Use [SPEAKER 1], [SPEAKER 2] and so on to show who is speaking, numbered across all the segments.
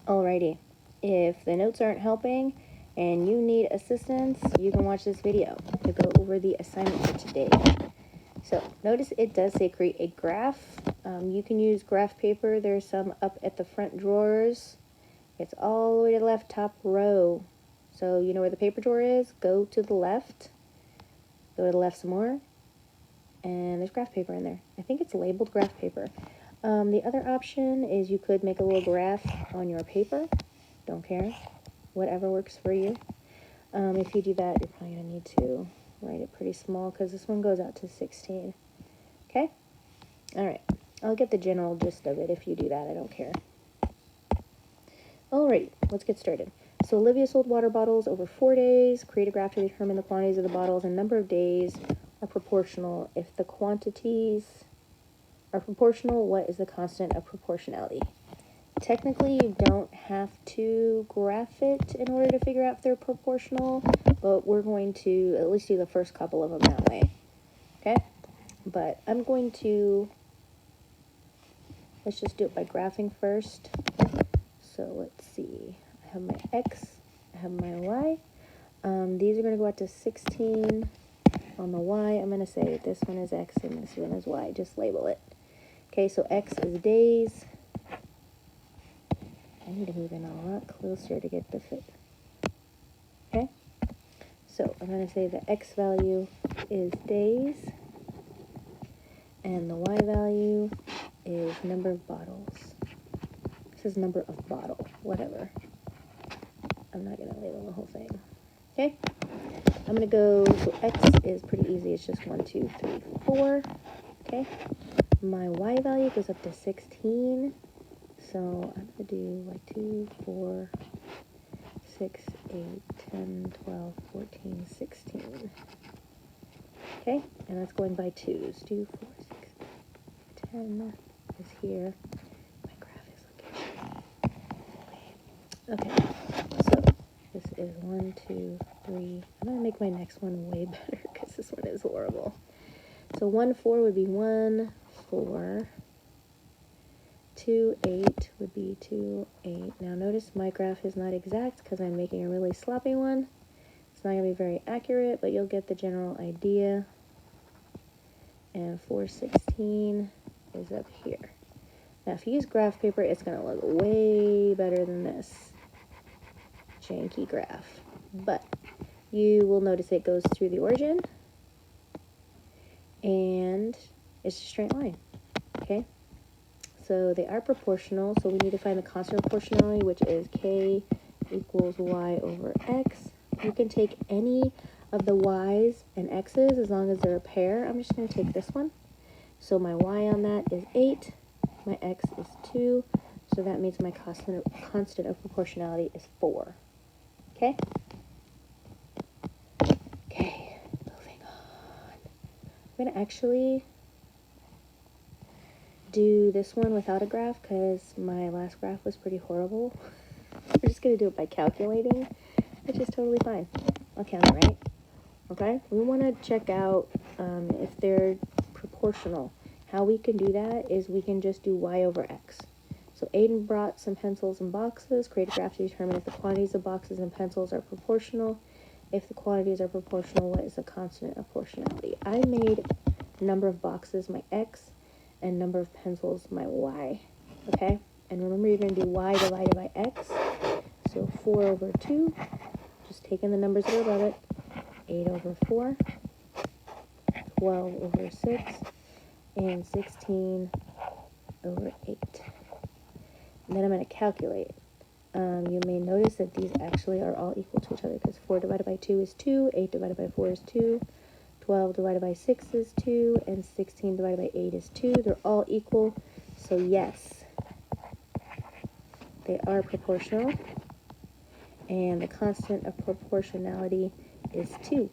[SPEAKER 1] Alrighty, if the notes aren't helping and you need assistance, you can watch this video to go over the assignment for today. So notice it does say create a graph. You can use graph paper. There's some up at the front drawers. It's all the way to the left top row. So you know where the paper drawer is? Go to the left. Go to the left some more. And there's graph paper in there. I think it's labeled graph paper. The other option is you could make a little graph on your paper. Don't care. Whatever works for you. If you do that, you're probably going to need to write it pretty small because this one goes out to 16. Okay? Alright. I'll get the general gist of it if you do that. I don't care. Alright. Let's get started. So Olivia sold water bottles over 4 days. Create a graph to determine the quantities of the bottles and number of days are proportional. If the quantities are proportional, what is the constant of proportionality? Technically, you don't have to graph it in order to figure out if they're proportional, but we're going to at least do the first couple of them that way. Okay? But I'm going to, let's just do it by graphing first. So let's see. I have my X, I have my Y. These are going to go out to 16. On the Y, I'm going to say this one is X and this one is Y. Just label it. Okay, so X is days. I need to move in a lot closer to get the fit. Okay, so I'm going to say the X value is days. And the Y value is number of bottles. This is number of bottle, whatever. I'm not going to label the whole thing. Okay, I'm going to go, so X is pretty easy. It's just 1, 2, 3, 4. Okay, my Y value goes up to 16. So I'm going to do like 2, 4, 6, 8, 10, 12, 14, 16. Okay, and that's going by 2s. 2, 4, 6, 10 is here. My graph is looking. Okay, so this is 1, 2, 3. I'm going to make my next one way better because this one is horrible. So 1, 4 would be 1, 4. 2, 8 would be 2, 8. Now notice my graph is not exact because I'm making a really sloppy one. It's not going to be very accurate, but you'll get the general idea. And 4, 16 is up here. Now if you use graph paper, it's going to look way better than this janky graph. But you will notice it goes through the origin. And it's a straight line. Okay? So they are proportional, so we need to find the constant of proportionality, which is k equals y over x. You can take any of the y's and x's as long as they're a pair. I'm just going to take this one. So my y on that is 8, my x is 2, so that means my constant of proportionality is 4. Okay? Okay, moving on. I'm going to actually do this one without a graph because my last graph was pretty horrible. We're just going to do it by calculating, which is totally fine. I'll count it, right? Okay, we want to check out if they're proportional. How we can do that is we can just do y over x. So Aiden brought some pencils and boxes. Create a graph to determine if the quantities of boxes and pencils are proportional. If the quantities are proportional, what is the constant of proportionality? I made number of boxes my x and number of pencils, my y, okay? And remember, you're going to do y divided by x. So 4 over 2, just taking the numbers that are above it. 8 over 4, 12 over 6, and 16 over 8. And then I'm going to calculate. You may notice that these actually are all equal to each other because 4 divided by 2 is 2, 8 divided by 4 is 2, 12 divided by 6 is 2, and 16 divided by 8 is 2. They're all equal, so yes, they are proportional. And the constant of proportionality is 2.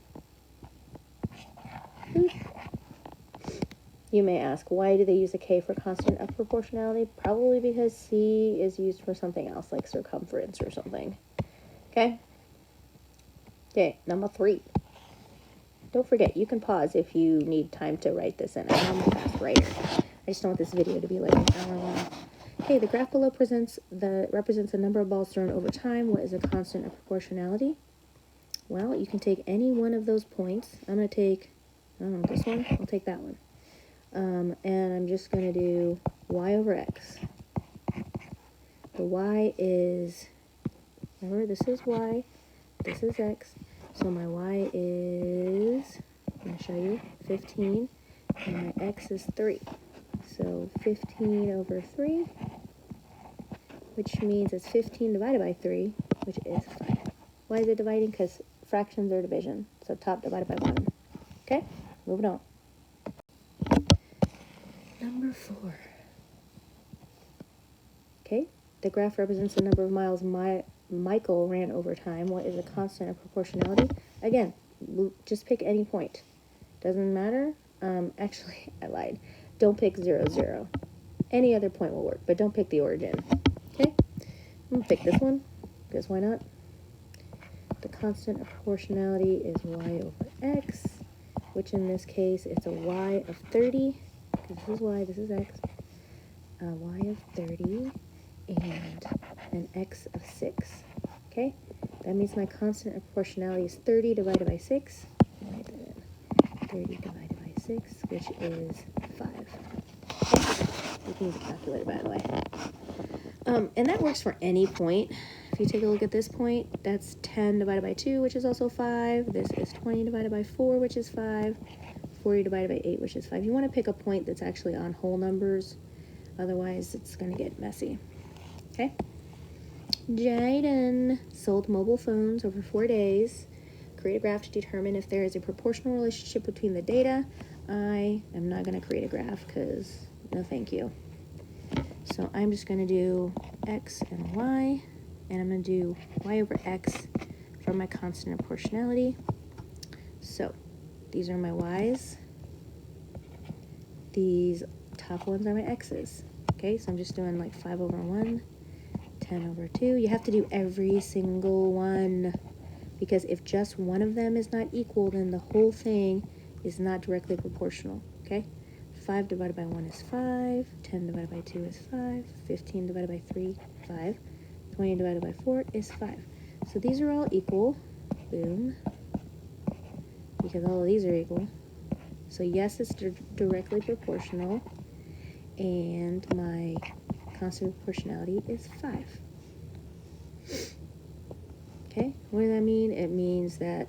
[SPEAKER 1] You may ask, why do they use a K for constant of proportionality? Probably because C is used for something else, like circumference or something. Okay? Okay, number 3. Don't forget, you can pause if you need time to write this in. I'm a fast writer. I just don't want this video to be like an hour long. Okay, the graph below represents the number of balls thrown over time. What is a constant of proportionality? Well, you can take any one of those points. I'm going to take, I don't know, this one. I'll take that one. And I'm just going to do y over x. The y is, remember, this is y, this is x. So my y is, I'm going to show you, 15, and my x is 3. So 15 over 3, which means it's 15 divided by 3, which is 5. Why is it dividing? Because fractions are division. So top divided by bottom. Okay, moving on. Number 4. Okay, the graph represents the number of miles Michael ran over time. What is a constant of proportionality? Again, just pick any point. Doesn't matter. Actually, I lied. Don't pick 0, 0. Any other point will work, but don't pick the origin. Okay, I'm going to pick this one, because why not? The constant of proportionality is y over x, which in this case it's a y of 30, because this is y, this is x, a y of 30, and an x of 6. Okay, that means my constant of proportionality is 30 divided by 6. Write that in. 30 divided by 6, which is 5. Okay? You can use a calculator, by the way. And that works for any point. If you take a look at this point, that's 10 divided by 2, which is also 5. This is 20 divided by 4, which is 5. 40 divided by 8, which is 5. You want to pick a point that's actually on whole numbers. Otherwise, it's going to get messy. Okay? Jaden sold mobile phones over 4 days. Create a graph to determine if there is a proportional relationship between the data. I am not going to create a graph because no thank you. So I'm just going to do x and y, and I'm going to do y over x for my constant of proportionality. So these are my y's. These top ones are my x's. Okay, so I'm just doing like 5 over 1, 10 over 2. You have to do every single one, because if just one of them is not equal, then the whole thing is not directly proportional. Okay? 5 divided by 1 is 5, 10 divided by 2 is 5, 15 divided by 3, 5, 20 divided by 4 is 5. So these are all equal. Boom. Because all of these are equal. So yes, it's directly proportional. And my constant of proportionality is 5. Okay, what does that mean? It means that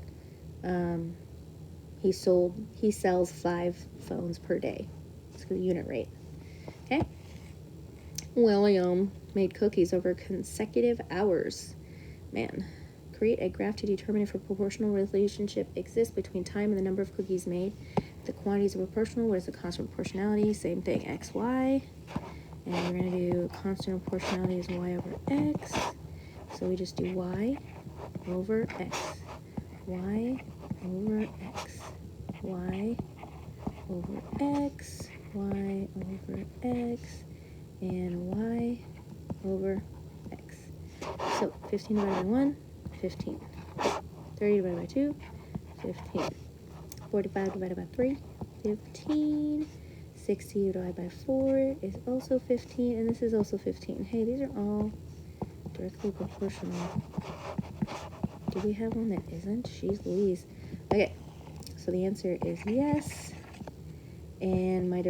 [SPEAKER 1] he sells 5 phones per day. It's the unit rate. Okay. William made cookies over consecutive hours. Man, create a graph to determine if a proportional relationship exists between time and the number of cookies made. If the quantities are proportional, what is the constant proportionality? Same thing, x, y. And we're going to do constant proportionality is y over x. So we just do y over x. Y over x. Y over x. Y over x. And y over x. So 15 divided by 1, 15. 30 divided by 2, 15. 45 divided by 3, 15. 60 divided by 4 is also 15, and this is also 15. Hey, these are all directly proportional. Do we have one that isn't? Jeez Louise. Okay, so the answer is yes. And my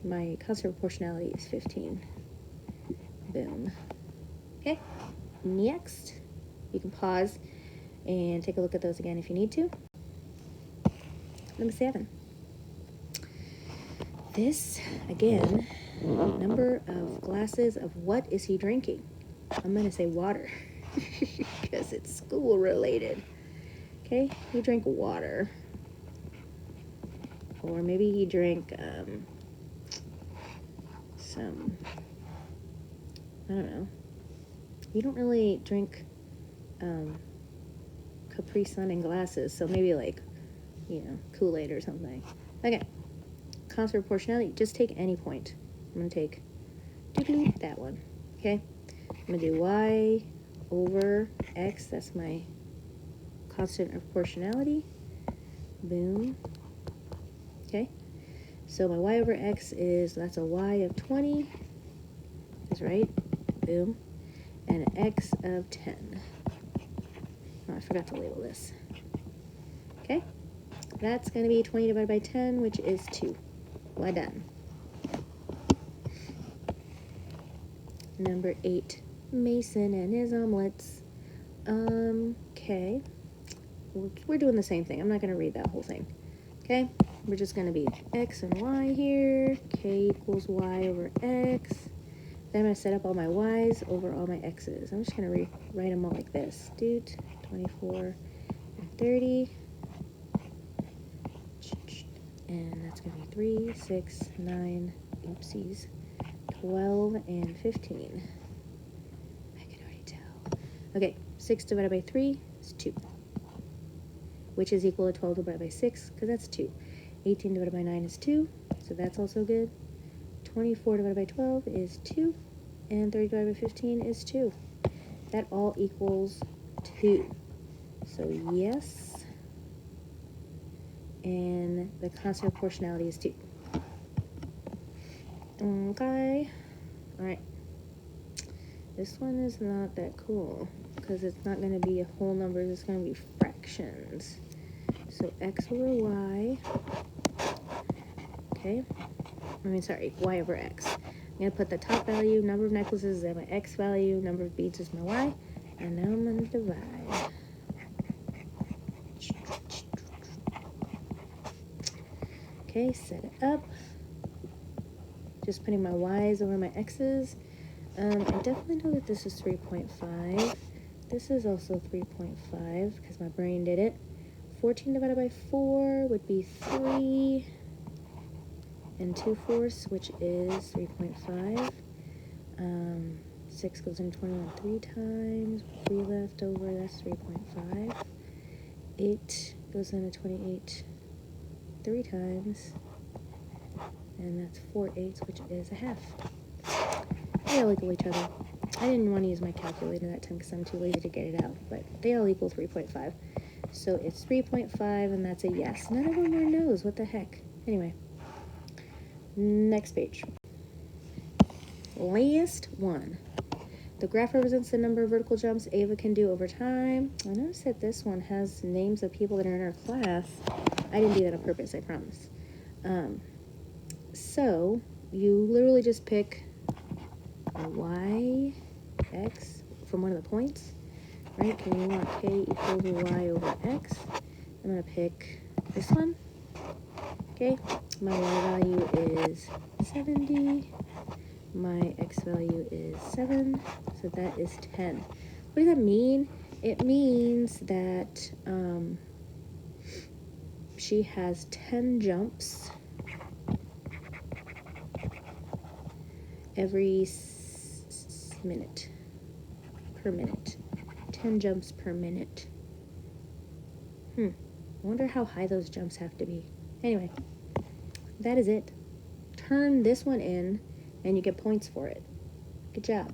[SPEAKER 1] my constant proportionality is 15. Boom. Okay, next. You can pause and take a look at those again if you need to. Number 7. This, again, number of glasses of what is he drinking? I'm going to say water because it's school related. Okay, he drank water. Or maybe he drank some, I don't know. You don't really drink Capri Sun in glasses, so maybe like, Kool-Aid or something. Okay, constant proportionality, just take any point. I'm going to take that one, okay? I'm going to do y over x, that's my constant of proportionality. Boom. Okay, so my y over x that's a y of 20, x's, right? Boom. And an x of 10. Oh, I forgot to label this. Okay, that's going to be 20 divided by 10, which is 2. Well done. Number 8, Mason and his omelets. Okay. We're doing the same thing. I'm not going to read that whole thing. Okay, we're just going to be x and y here. K equals y over x. Then I'm going to set up all my y's over all my x's. I'm just going to rewrite them all like this. 24 and 30. And that's going to be 3, 6, 9, oopsies, 12, and 15. I can already tell. Okay, 6 divided by 3 is 2, which is equal to 12 divided by 6, because that's 2. 18 divided by 9 is 2, so that's also good. 24 divided by 12 is 2, and 30 divided by 15 is 2. That all equals 2. So yes, and the constant of proportionality is 2. Okay, all right. This one is not that cool, because it's not going to be whole numbers, it's going to be fractions. So x over y, okay, y over x. I'm going to put the top value, number of necklaces, as my x value, number of beads is my y, and now I'm going to divide. Okay, set it up. Just putting my y's over my x's. I definitely know that this is 3.5. This is also 3.5, because my brain did it. 14 divided by 4 would be 3 and 2/4, which is 3.5. 6 goes in 21 3 times. 3 left over, that's 3.5. 8 goes into 28 3 times. And that's 4/8, which is a half. They all equal each other. I didn't want to use my calculator that time because I'm too lazy to get it out, but they all equal 3.5. So it's 3.5, and that's a yes. None of them are no's. What the heck? Anyway, next page. Last one. The graph represents the number of vertical jumps Ava can do over time. I noticed that this one has names of people that are in our class. I didn't do that on purpose, I promise. So you literally just pick a y, x from one of the points, right? And you want k equals y over x. I'm going to pick this one. Okay, my y value is 70. My x value is 7, so that is 10. What does that mean? It means that she has 10 jumps every minute, per minute. 10 jumps per minute. I wonder how high those jumps have to be. Anyway, that is it. Turn this one in, and you get points for it. Good job.